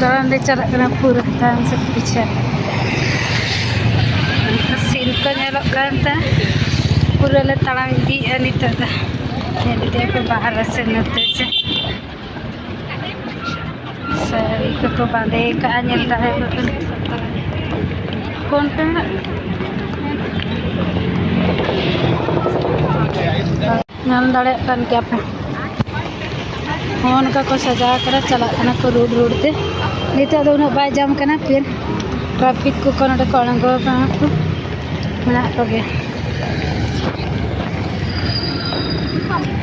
दौरान ले चला करना पूरा तान से पीछे सीन को नेलोग करता पूरा ले तड़ाम दी नित को बाहर से नते सारी को बांधे का नेलता है कौन पे नाम दाड़े कान क्या पे फोन का सजा कर चला को रोड रोड ते नित उन्हें बाय जाम करना फिर ट्रैफिक को कौन को अड़ंगो को मना कोगे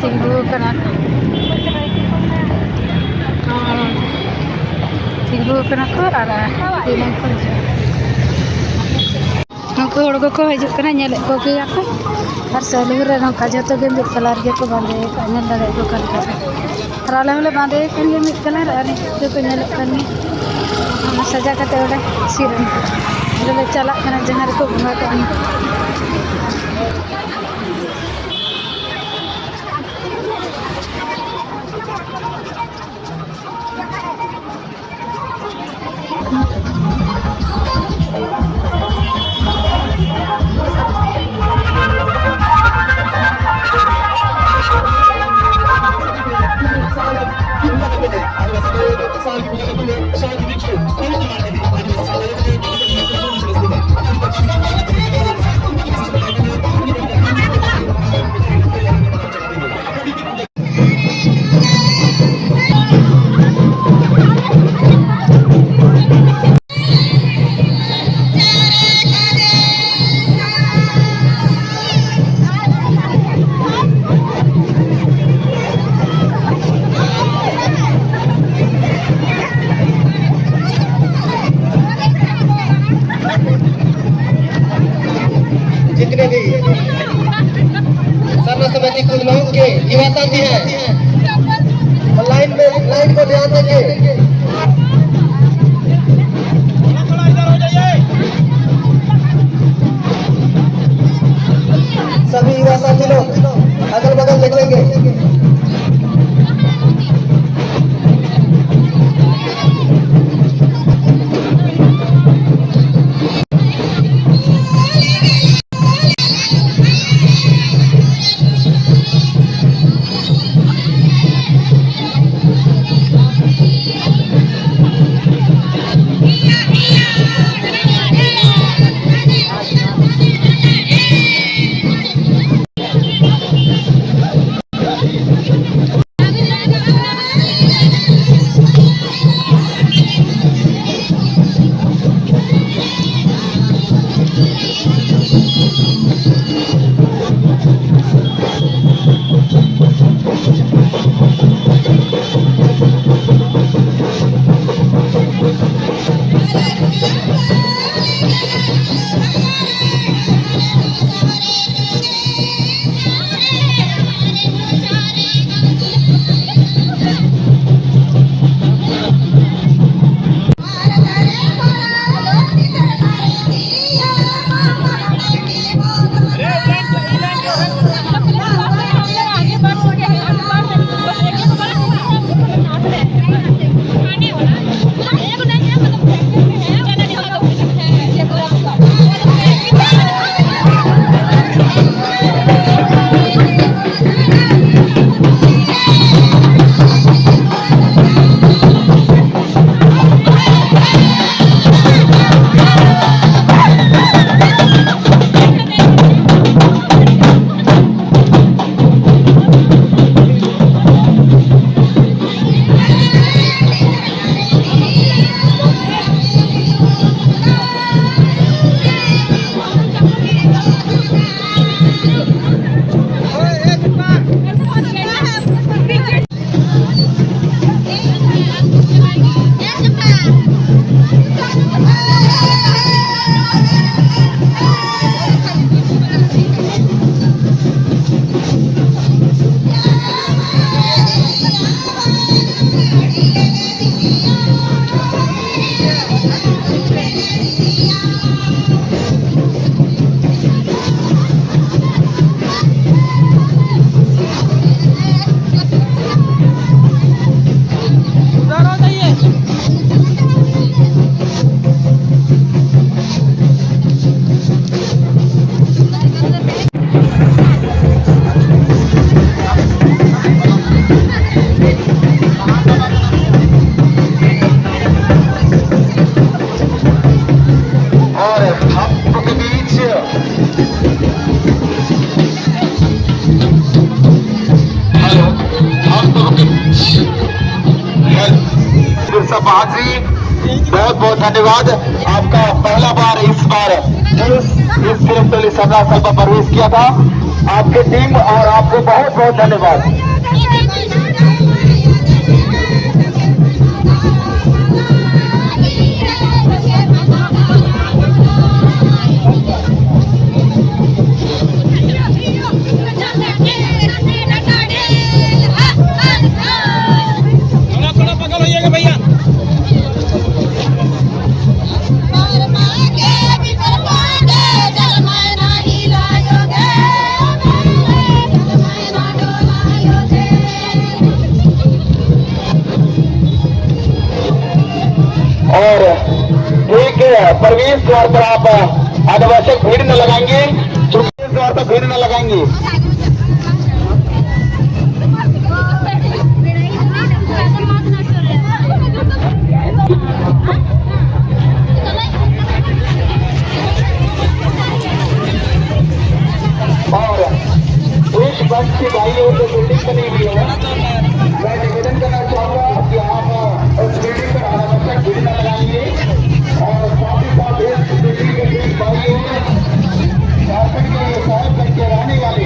तिंगू करना तिंगू करना को आरा दिन को नको हड़गो को हजू करना नेले को गया को और सलूर रे नका जतो गे मिड कलर गे को बांधे का नेल दाड़े को कर और आले हले बांधे कन गे मिड कलर और जो को नेल कन सजा कते ओडे सिरन ले चला कना जहां रे को घुमा को जितने भी सर्व समिति कुल लोग के युवा साथी हैं लाइन को ध्यान देंगे। सभी युवा साथी लोग अगल बगल देख लेंगे। सिरसा बहादुरी, बहुत बहुत धन्यवाद आपका। पहला बार इस बार इस तिरुपति सरदार साहब पर प्रवेश किया था, आपके टीम और आपको बहुत बहुत धन्यवाद। और ठीक है, प्रवेश द्वार पर आप अनावश्यक भीड़ न लगाएंगे, प्रवेश द्वार पर भीड़ न लगाएंगे। और एक बस के भाइयों जो बिल्डिंग बनी हुई है, मैं निवेदन करना चाहूंगा कि आप उस बिल्डिंग पर अनावश्यक भीड़ न लगाएंगे और साथ ही साथ इस बिल्डिंग के भाइयों झारखंड के सहायक करके रहने वाले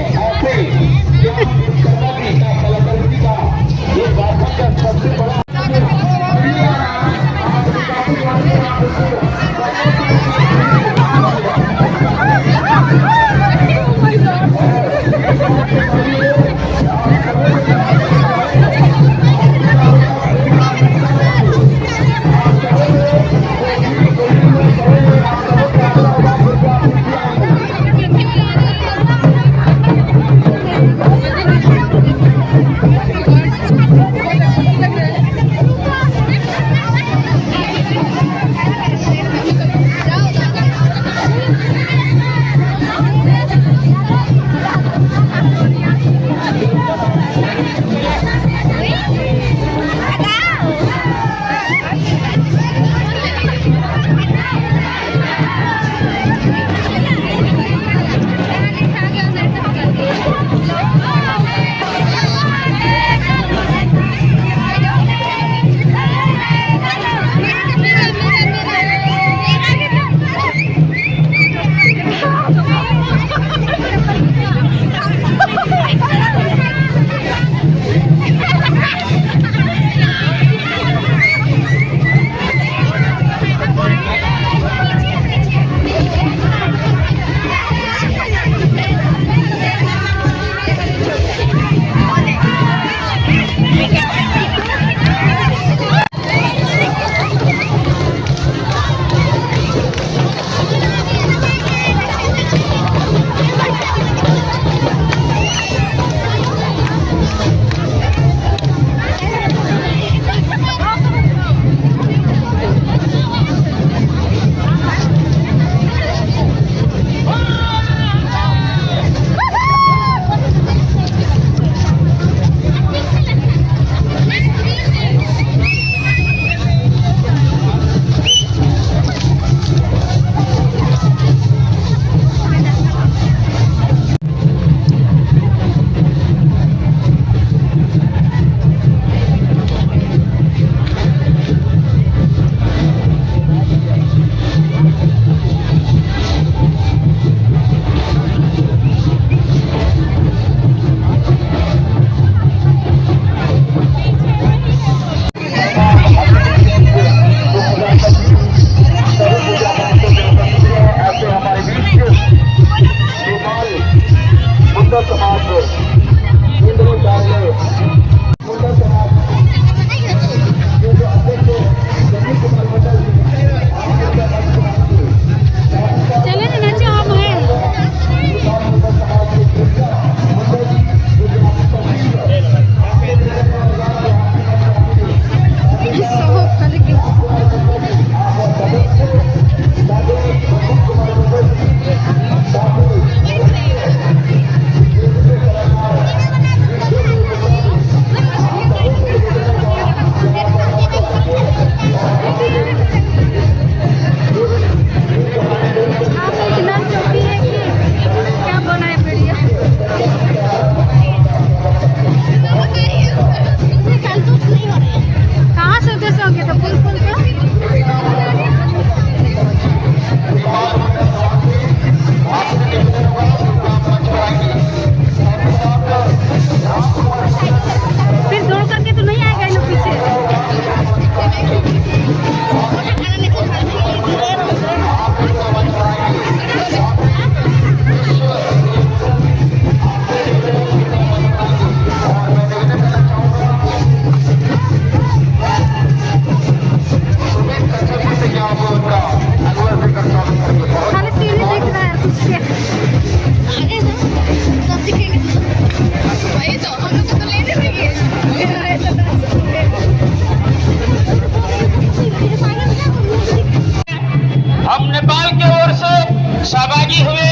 सहभागी हुए।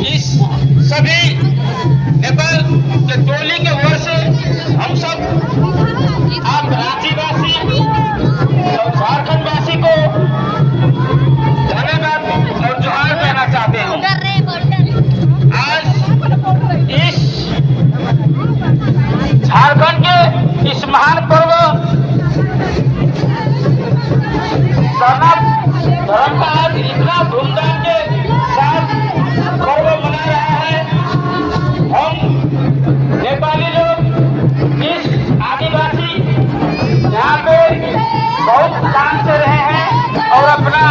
इस सभी नेपाल के टोली के ओर से हम सब आप रांचीवासी और झारखंडवासी को धन्यवाद और जोहार कहना चाहते हैं। आज इस झारखंड के इस महान पर्व सरना धर्म का आज इतना धूमधाम के साथ पर्व मना रहा है। हम नेपाली लोग इस आदिवासी यहाँ पे बहुत शान से रहे हैं और अपना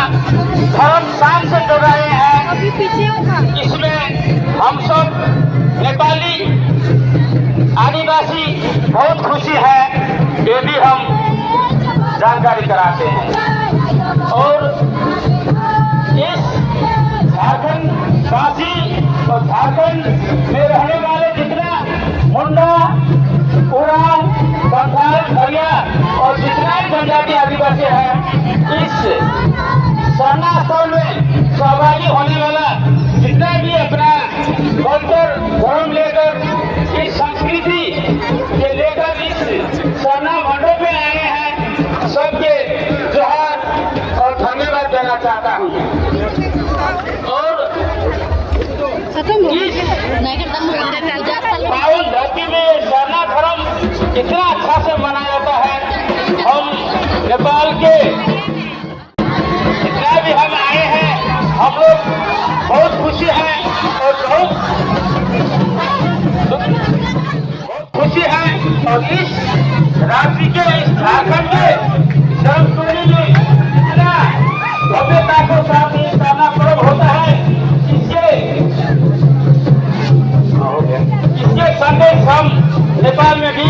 धर्म शान से कर रहे हैं। इसमें हम सब नेपाली आदिवासी बहुत खुशी है, ये भी हम जानकारी कराते हैं। और इस झारखंड वासी और झारखंड में रहने वाले जितना मुंडा, उरांव, संथाल, खड़िया और जितना जनजाति आदिवासी है, इस सरना स्थल में सहभागी होने वाला जितना भी अपना कल्चर धर्म लेकर इस संस्कृति के लेकर इस सरना मंडप में आए हैं, सबके जोहार और धन्यवाद देना चाहता हूँ। और इस पावन धरती में सरना धर्म इतना अच्छा से मनाया जाता है। हम नेपाल के जितना भी हम आए हैं, हम लोग बहुत खुशी है और बहुत खुशी है। और इस राज्य के इस झारखंड के धर्मटोली में इतना भव्यता के साथ ये सरना पर्व होता है, इसके संदेश हम नेपाल में भी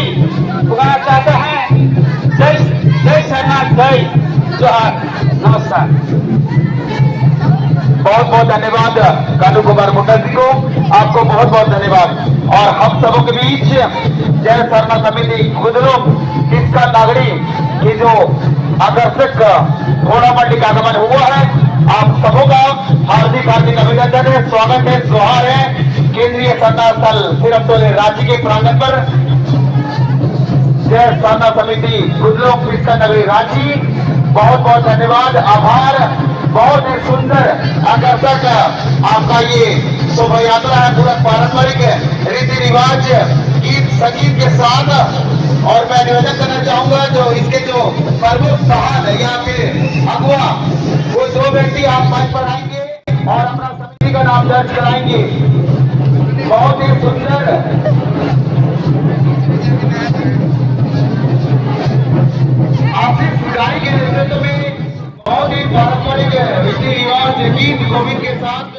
पुकारा चाहते हैं। जय जय सरना, जय जोहार, नमस्कार। बहुत बहुत धन्यवाद कानू कुमार मुंडा जी को, आपको बहुत बहुत धन्यवाद। और हम सबों के बीच जय सरना समिति गुजरों किसका नागरी की जो आकर्षक घोड़ा मंडी का आगमन हुआ है, आप सबों का हार्दिक हार्दिक अभिनंदन है, स्वागत है, जोहार है। केंद्रीय सरना स्थल सिरमतोले रांची के प्रांगण पर जय सरना समिति गुजरों किसका नगरी रांची, बहुत बहुत धन्यवाद, आभार। बहुत ही सुंदर आकर्षक आपका ये शोभा यात्रा है, पूरा पारंपरिक रीति रिवाज गीत संगीत के साथ। और मैं निवेदन करना चाहूंगा जो इसके जो प्रमुख सहान यहाँ के अगुआ, वो दो व्यक्ति आप मंच पर आएंगे और अपना समिति का नाम दर्ज कराएंगे। बहुत ही सुंदर आशीष गाड़ी के नेतृत्व में बहुत ही पारंपरिक रीति रिवाज गीत गोविंद के साथ